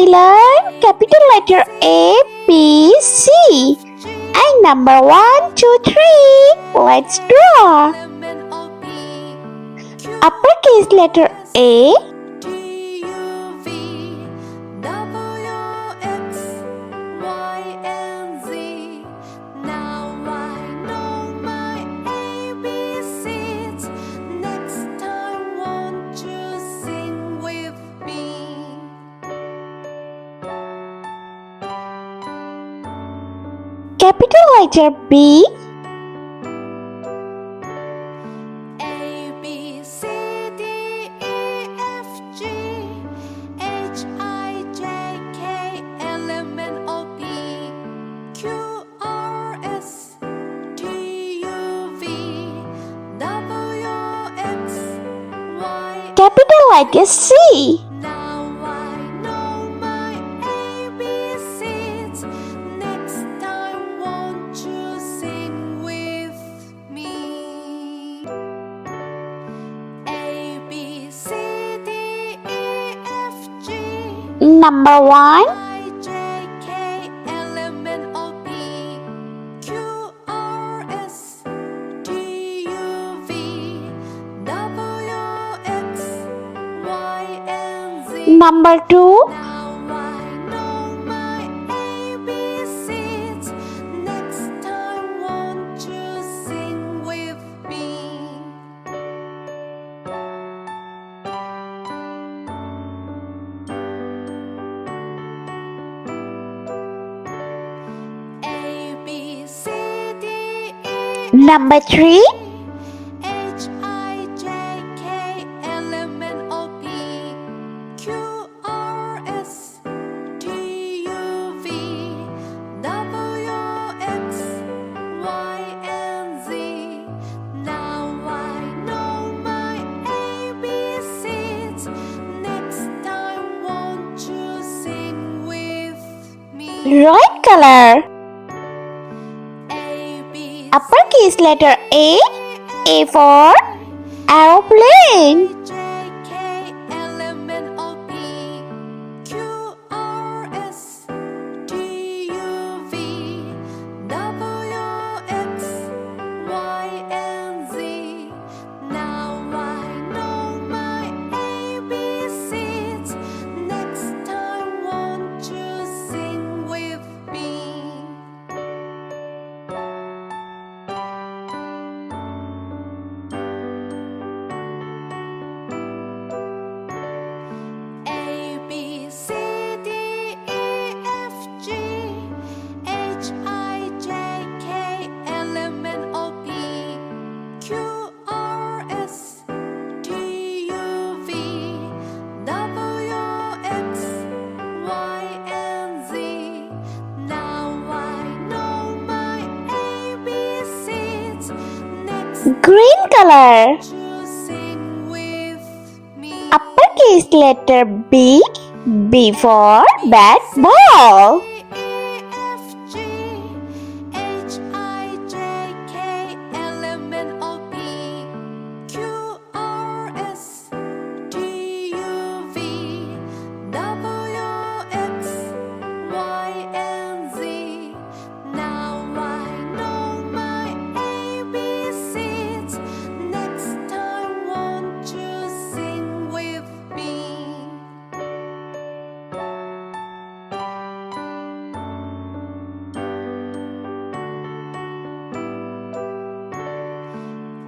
I learn capital letter A, B, C. And number 1, 2, 3. Let's draw. Uppercase letter A. Capital letter B. A, B, C, D, E, F, G, H, I, J, K, L, M, N, O, P, Q, R, S, T, U, V, W, X, Y. Capital letter C. Now I know my ABCs. Next time, won't you sing with me? A, B, C, D, E, F, G, Number 1. I, J, K, L, M, N, O, P, Q, R, S, T, U, V, W, X, Y, and Z. Number 2. Now I know my ABCs. Next time, won't you sing with me? A, B, C, D, E, Number 3. H, I, J, K, L, M, N, O, P, Q, R, S, T, U, V, W, X, Y, and Z. Now I know my ABCs. Next time, won't you sing with me? Red color. A, B, Uppercase letter A. A for aeroplane. J, K, L, M, N, O, P, Q, R, S, T, U, V, W, X, Y, and Z. Now I know my ABCs. Next time, won't you sing with me? A, B, C, D, E, F, G, H, I, J, K, L, M, N, O, P, Q, R, S, T, U, V, W, X, Y, and Z. Now I know my ABCs. Next Green color. you sing with me. Uppercase letter B. B for bat ball. E, F, G, H, I, J, K, L, M, N, O, P, Q, R, S, T, U, V, W, X, Y, and Z. Now I know my ABCs. Next time, won't you sing with me?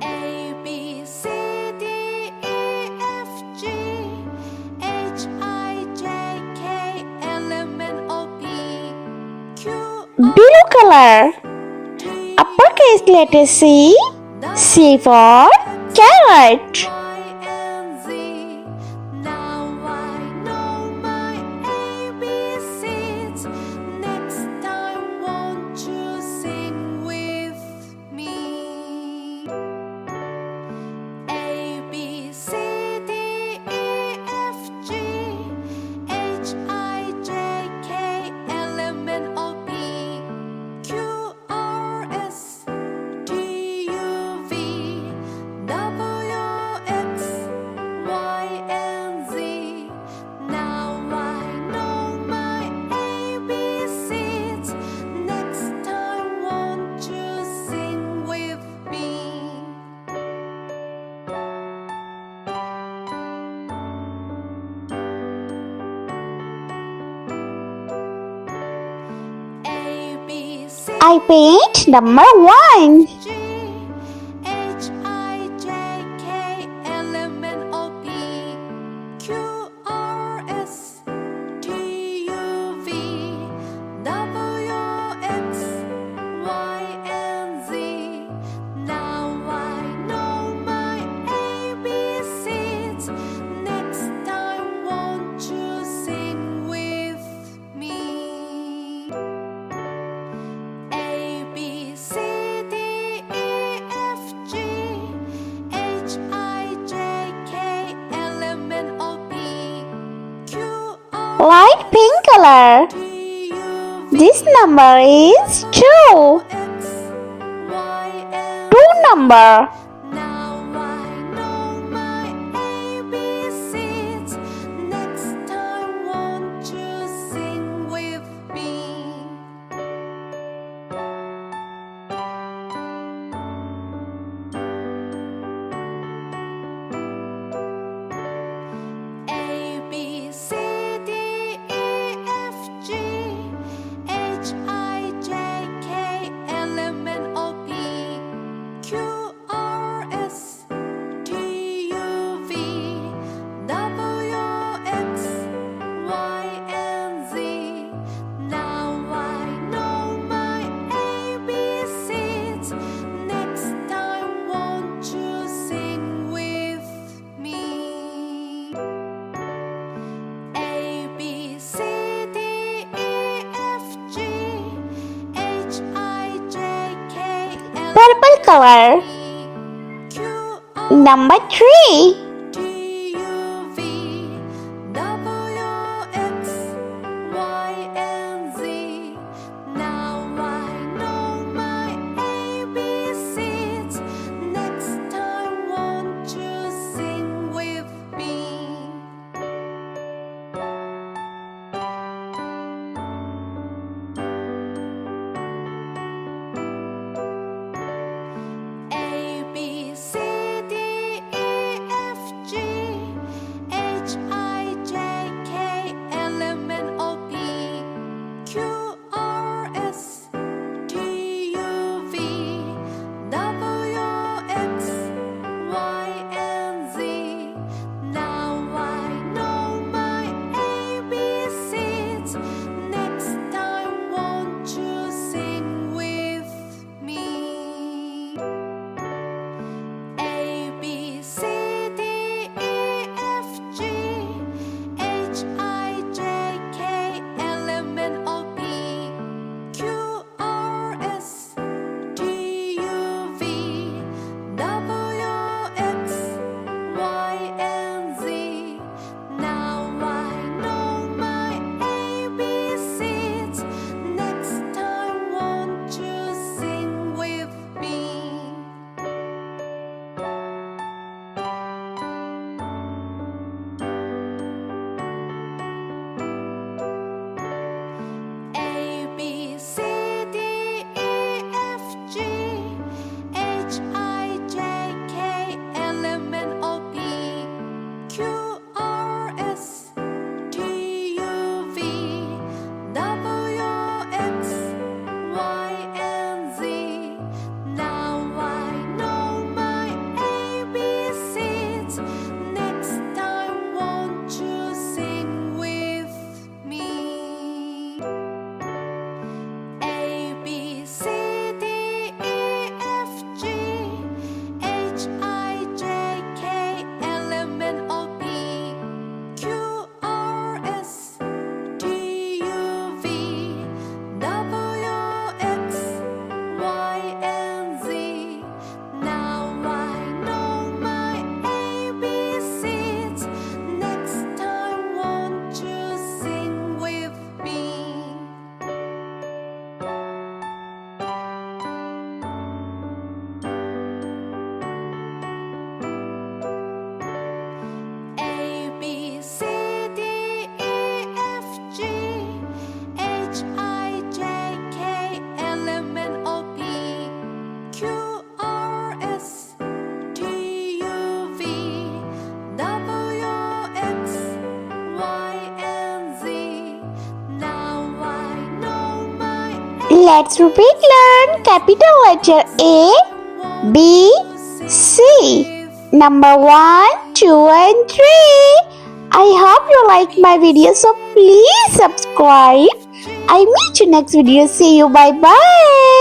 A, B, C, D, E, F, G, H, I, J, K, L, M, N, O, P, Q, Blue color. T, Uppercase letter C. C for carrot. Y, and Z. Now I know my ABCs. Next time, won't you sing with me? A, B, C, D, E, F, G, H, I, J, K, L, M, N, O, P, Q, R, S, T, U, V, W, I paint number 1. G H I J K L M N O P Q R S T U V W X Y and Z. Now I know my ABCs. Next time, won't you sing with me? A B C D E F G H I J K L M N O P Q R Light pink color. T U V This number is 2. X Y and 2 number. now I know my ABCs. Next time, won't you sing with me? A B C D E F G H I J K L M N O P Q R S T U V W X Y and Z. Now I know my ABCs. Next time, won't you sing with me? A B C D E F G H I J K L Purple color. Q R Number 3. T U V W X Y and Z. Now I know my ABCs. Next time, won't you sing with me? A B C D E F Let's repeat learn capital letter A, B, C. Number 1, 2 and 3. I hope you like my video, so please subscribe. I meet you next video. See you. Bye bye.